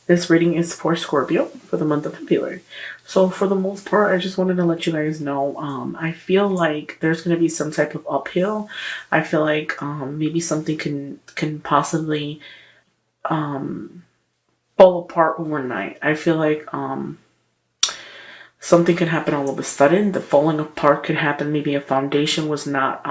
This reading is for Scorpio for the month of February. So for the most part, I just wanted to let you guys know, I feel like there's going to be some type of uphill. I feel like maybe something can possibly fall apart overnight. I feel like something can happen all of a sudden. The falling apart could happen. Maybe a foundation was not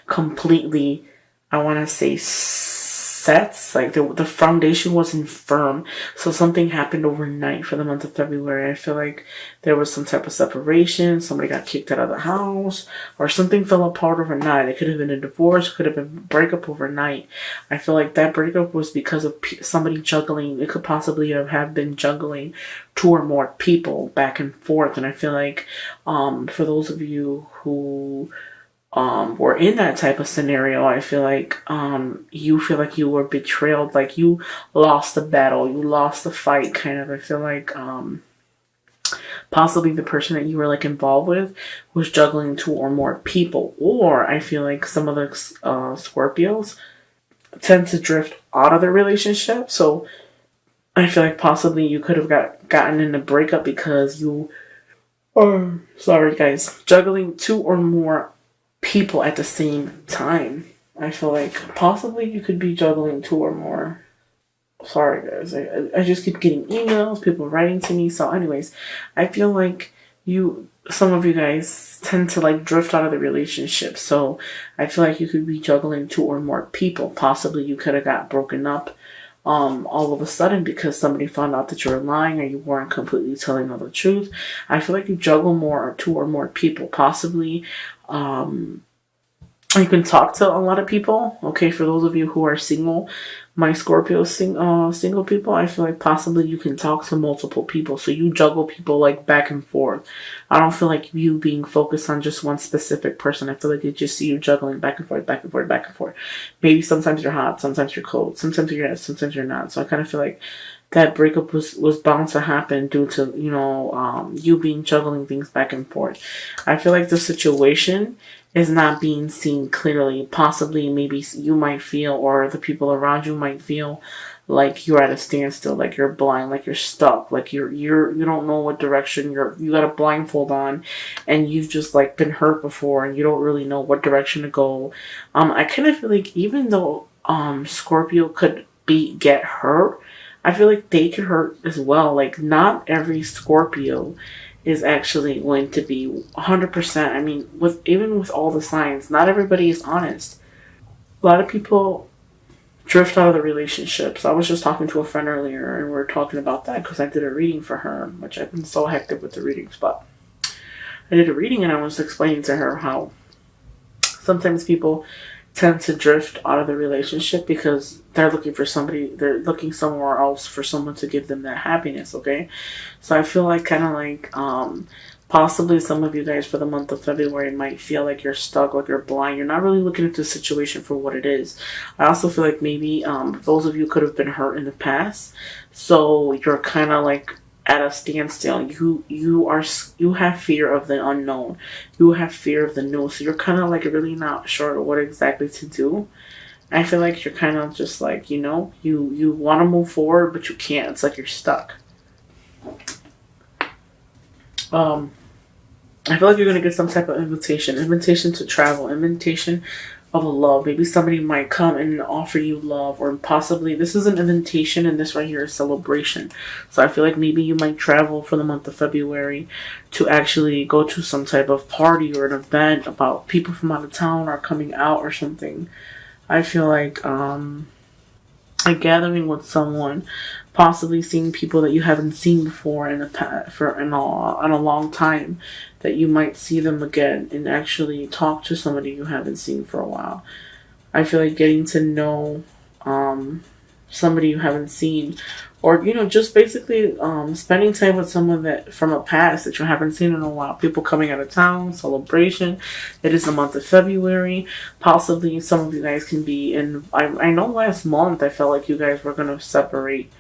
completely, I want to say, sets. Like the foundation wasn't firm. So something happened overnight for the month of February. I feel like there was some type of separation. Somebody got kicked out of the house, or something fell apart overnight. It could have been a divorce, could have been a breakup overnight. I feel like that breakup was because of somebody juggling. It could possibly have been juggling two or more people back and forth. And I feel like for those of you who were in that type of scenario, I feel like you feel like you were betrayed, like you lost the battle, you lost the fight, kind of. I feel like possibly the person that you were like involved with was juggling two or more people, or I feel like some of the Scorpios tend to drift out of their relationship. So I feel like possibly you could have gotten in a breakup because you are, sorry guys, juggling two or more people at the same time. I feel like possibly you could be juggling two or more. Sorry guys, I just keep getting emails, people writing to me. So anyways, I feel like some of you guys tend to like drift out of the relationship. So I feel like you could be juggling two or more people. Possibly you could have got broken up all of a sudden because somebody found out that you were lying or you weren't completely telling all the truth. I feel like you juggle two or more people. Possibly you can talk to a lot of people. Okay, for those of you who are single, my Scorpio single people, I feel like possibly you can talk to multiple people. So you juggle people like back and forth. I don't feel like you being focused on just one specific person. I feel like it just see you juggling back and forth, back and forth, back and forth. Maybe sometimes you're hot, sometimes you're cold, sometimes you're yes, sometimes you're not. So I kind of feel like that breakup was bound to happen due to, you being juggling things back and forth. I feel like the situation is not being seen clearly. Possibly, maybe you might feel, or the people around you might feel, like you're at a standstill, like you're blind, like you're stuck, like you don't know what direction you got a blindfold on, and you've just like been hurt before, and you don't really know what direction to go. I kind of feel like even though Scorpio could get hurt, I feel like they could hurt as well. Like not every Scorpio is actually going to be 100%. I mean, even with all the signs, not everybody is honest. A lot of people drift out of the relationships. I was just talking to a friend earlier, and we were talking about that because I did a reading for her, which I've been so hectic with the readings, but I did a reading and I was explaining to her how sometimes people tend to drift out of the relationship because they're looking somewhere else for someone to give them that happiness, okay? So I feel like kind of like possibly some of you guys for the month of February might feel like you're stuck, like you're blind. You're not really looking at the situation for what it is. I also feel like maybe those of you could have been hurt in the past, so you're kind of like at a standstill. You have fear of the unknown. You have fear of the new. So you're kind of like really not sure what exactly to do. I feel like you're kind of just like, you want to move forward, but you can't. It's like you're stuck. I feel like you're going to get some type of invitation to travel, invitation of a love. Maybe somebody might come and offer you love, or possibly this is an invitation and this right here is celebration. So I feel like maybe you might travel for the month of February to actually go to some type of party or an event about people from out of town are coming out or something. I feel like a gathering with someone, possibly seeing people that you haven't seen before in a long time, that you might see them again and actually talk to somebody you haven't seen for a while. I feel like getting to know somebody you haven't seen, or just basically spending time with someone that from a past that you haven't seen in a while. People coming out of town, celebration. It is the month of February. Possibly some of you guys can be in. I know last month I felt like you guys were gonna separate.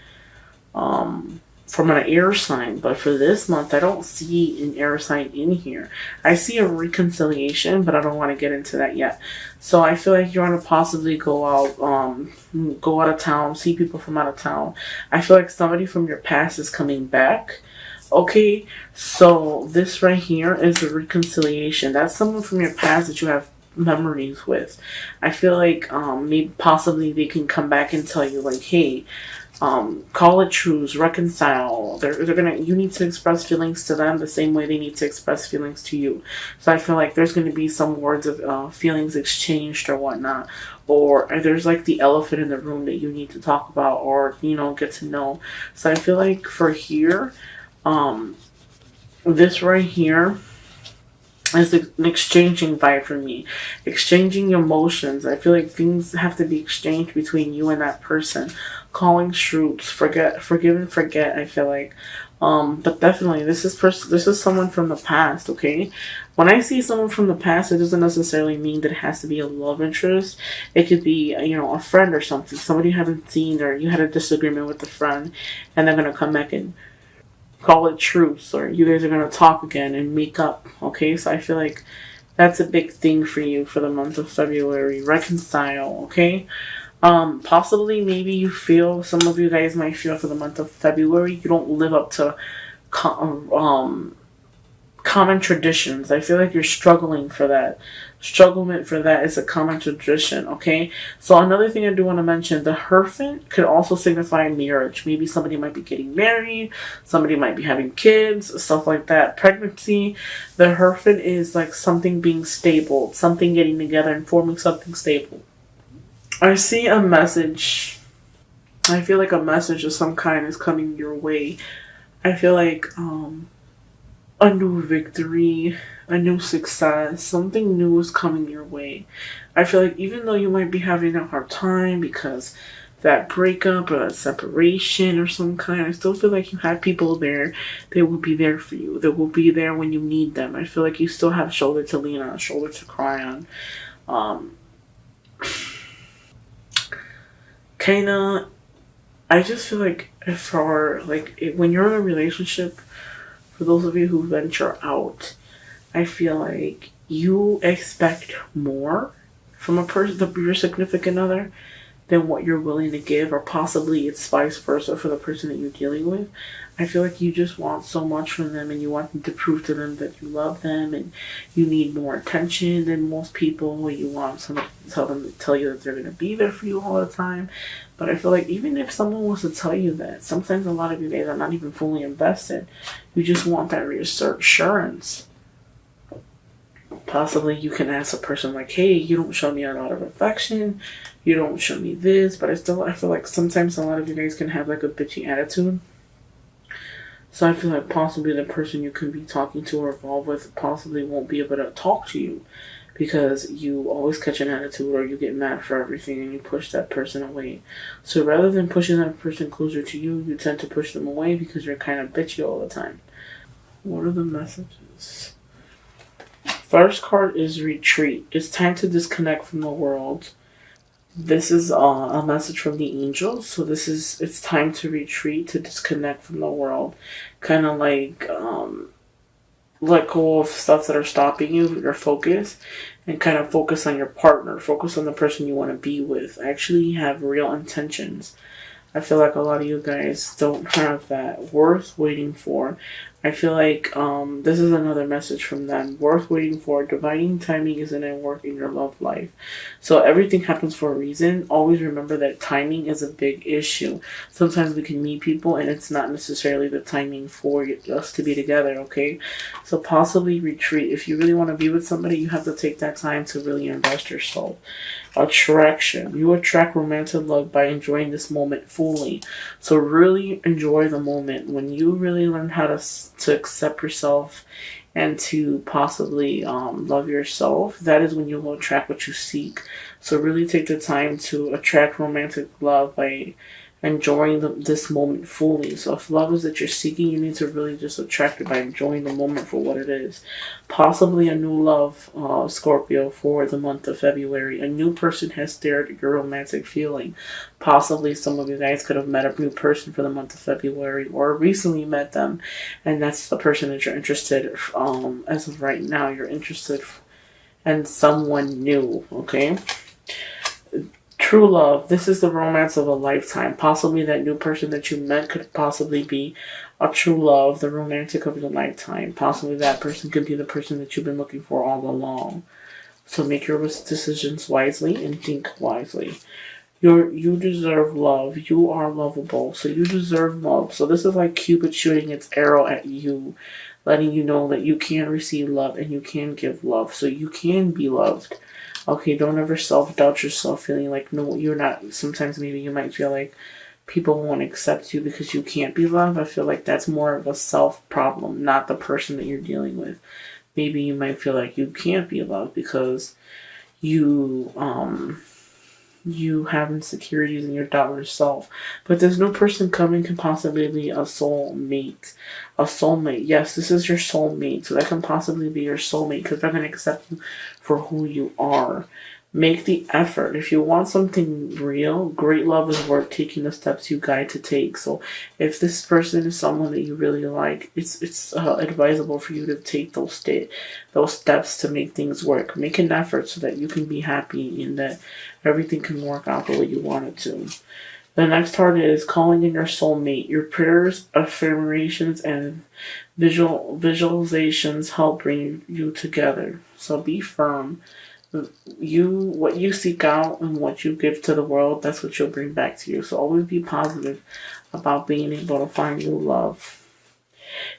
from an air sign, but for this month, I don't see an air sign in here. I see a reconciliation, but I don't want to get into that yet. So I feel like you want to possibly go out of town, see people from out of town. I feel like somebody from your past is coming back. Okay, so this right here is a reconciliation. That's someone from your past that you have memories with. I feel like maybe possibly they can come back and tell you like, hey, call it truce, reconcile. They're gonna, you need to express feelings to them the same way they need to express feelings to you. So I feel like there's gonna be some words of feelings exchanged or whatnot, or there's like the elephant in the room that you need to talk about or get to know. So I feel like for here, this right here is an exchanging vibe for me. Exchanging emotions. I feel like things have to be exchanged between you and that person. Calling truths, forgive and forget, I feel like. But definitely this is someone from the past, okay? When I see someone from the past, it doesn't necessarily mean that it has to be a love interest. It could be, a friend or something. Somebody you haven't seen, or you had a disagreement with a friend, and they're gonna come back and call it truce, or you guys are going to talk again and make up. Okay, so I feel like that's a big thing for you for the month of February. Reconcile. Okay, possibly maybe some of you guys might feel for the month of February you don't live up to common traditions. I feel like you're struggling for that. Strugglement for that is a common tradition, okay? So another thing I do want to mention, the Hierophant could also signify marriage. Maybe somebody might be getting married, somebody might be having kids, stuff like that. Pregnancy, the Hierophant is like something being stable, something getting together and forming something stable. I see a message. I feel like a message of some kind is coming your way. I feel like, a new victory, a new success, something new is coming your way. I feel like even though you might be having a hard time because that breakup or that separation or some kind, I still feel like you have people there. They will be there for you. They will be there when you need them. I feel like you still have a shoulder to lean on, a shoulder to cry on. Kinda, I just feel like when you're in a relationship, for those of you who venture out, I feel like you expect more from a person, your significant other, than what you're willing to give, or possibly it's vice versa for the person that you're dealing with. I feel like you just want so much from them, and you want them to prove to them that you love them, and you need more attention than most people. You want somebody to tell you that they're going to be there for you all the time. But I feel like even if someone was to tell you that, sometimes a lot of you guys are not even fully invested. You just want that reassurance. Possibly you can ask a person like, hey, you don't show me a lot of affection, you don't show me this, but I feel like sometimes a lot of you guys can have like a bitchy attitude. So I feel like possibly the person you can be talking to or involved with possibly won't be able to talk to you because you always catch an attitude or you get mad for everything and you push that person away. So rather than pushing that person closer to you, you tend to push them away because you're kind of bitchy all the time. What are the messages? First card is retreat. It's time to from the world. This is a message from the angels. So it's time to retreat, to disconnect from the world. Kind of like let go of stuff that are stopping you, your focus, and kind of focus on your partner. Focus on the person you want to be with. Actually have real intentions. I feel like a lot of you guys don't have that. Worth waiting for. I feel like this is another message from them. Worth waiting for. Dividing timing isn't at work in your love life. So everything happens for a reason. Always remember that timing is a big issue. Sometimes we can meet people and it's not necessarily the timing for us to be together, okay? So possibly retreat. If you really want to be with somebody, you have to take that time to really invest yourself. Attraction. You attract romantic love by enjoying this moment fully. So really enjoy the moment. When you really learn how to accept yourself and to possibly love yourself, that is when you will attract what you seek. So really take the time to attract romantic love by enjoying this moment fully. So if love is that you're seeking, you need to really just attract it by enjoying the moment for what it is. Possibly a new love, Scorpio, for the month of February. A new person has stirred your romantic feeling. Possibly some of you guys could have met a new person for the month of February or recently met them, and that's the person that you're interested. As of right now, you're interested in someone new. Okay. True love. This is the romance of a lifetime. Possibly that new person that you met could possibly be a true love, the romantic of your lifetime. Possibly that person could be the person that you've been looking for all along. So make your decisions wisely and think wisely. You deserve love. You are lovable. So you deserve love. So this is like Cupid shooting its arrow at you, letting you know that you can receive love and you can give love. So you can be loved. Okay, don't ever self-doubt yourself, feeling like, no, you're not. Sometimes maybe you might feel like people won't accept you because you can't be loved. I feel like that's more of a self-problem, not the person that you're dealing with. Maybe you might feel like you can't be loved because you you have insecurities and you doubt yourself. But this new person coming can possibly be a soulmate. A soulmate. Yes, this is your soulmate. So that can possibly be your soulmate because they're going to accept you for who you are. Make the effort. If you want something real, great love is worth taking the steps you guide to take. So if this person is someone that you really like, it's advisable for you to take those steps to make things work. Make an effort so that you can be happy and that everything can work out the way you want it to. The next card is calling in your soulmate. Your prayers, affirmations, and visualizations help bring you together. So be firm. What you seek out and what you give to the world, that's what you'll bring back to you. So always be positive about being able to find new love.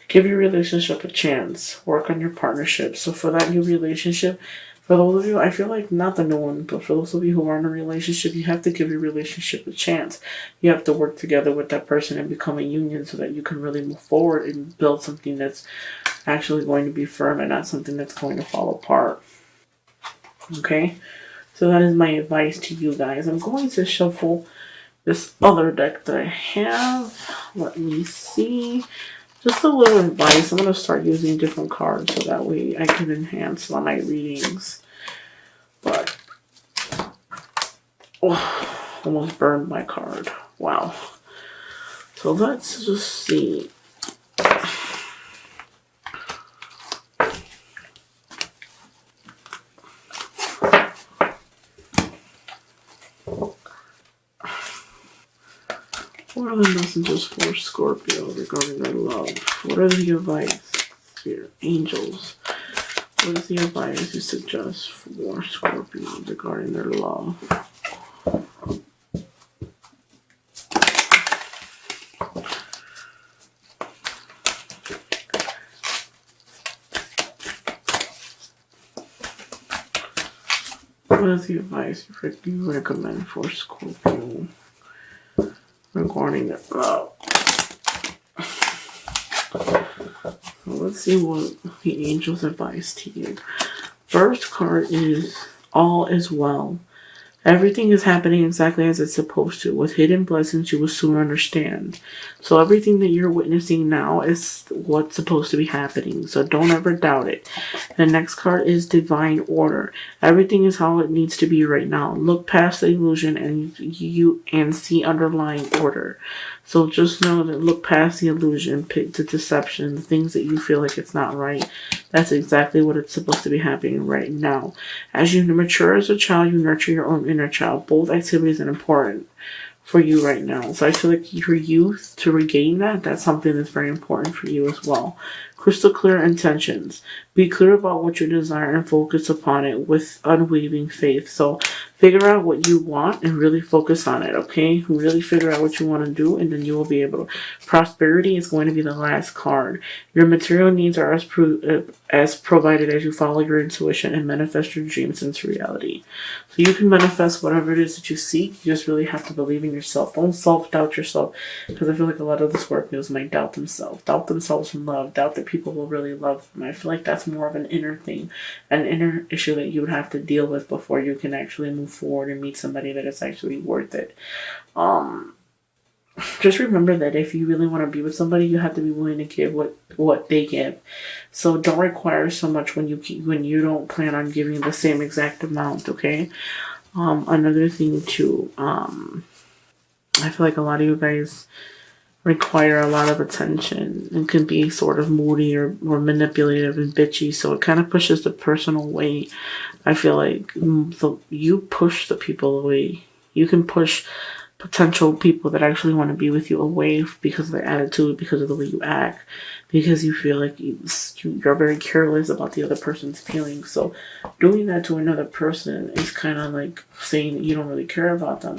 Give your relationship a chance. Work on your partnership. So for that new relationship, for those of you, I feel like not the new one, but for those of you who are in a relationship, you have to give your relationship a chance. You have to work together with that person and become a union so that you can really move forward and build something that's actually going to be firm and not something that's going to fall apart. Okay, so that is my advice to you guys. I'm going to shuffle this other deck that I have. Let me see. Just a little advice. I'm going to start using different cards so that way I can enhance my readings. But, almost burned my card. Wow. So let's just see. What are the messages for Scorpio regarding their love? What are the advice, spirit, angels? What is the advice you suggest for Scorpio regarding their love? What is the advice you recommend for Scorpio regarding their love? So let's see what the angels advise to you. First card is all is well. Everything is happening exactly as it's supposed to. With hidden blessings, you will soon understand. So everything that you're witnessing now is what's supposed to be happening. So don't ever doubt it. The next card is divine order. Everything is how it needs to be right now. Look past the illusion and see underlying order. So just know that look past the illusion, pick the deception, the things that you feel like it's not right. That's exactly what it's supposed to be happening right now. As you mature as a child, you nurture your own inner child. Both activities are important for you right now. So I feel like your youth, to regain that's something that's very important for you as well. Crystal clear intentions. Be clear about what you desire and focus upon it with unwavering faith. So figure out what you want and really focus on it, okay? Really figure out what you want to do and then you will be able to. Prosperity is going to be the last card. Your material needs are as provided as you follow your intuition and manifest your dreams into reality. So you can manifest whatever it is that you seek. You just really have to believe in yourself. Don't self-doubt yourself because I feel like a lot of the Scorpios might doubt themselves. Doubt themselves in love. Doubt that people will really love them. I feel like that's more of an inner thing, an inner issue that you would have to deal with before you can actually move forward and meet somebody that is actually worth it. just remember that if you really want to be with somebody, you have to be willing to give what they give. So don't require so much when you don't plan on giving the same exact amount. Okay. Another thing too. I feel like a lot of you guys require a lot of attention and can be sort of moody or manipulative and bitchy. So it kind of pushes the person away. I feel like you push the people away. You can push potential people that actually want to be with you away because of their attitude, because of the way you act, because you feel like you're very careless about the other person's feelings. So doing that to another person is kind of like saying you don't really care about them.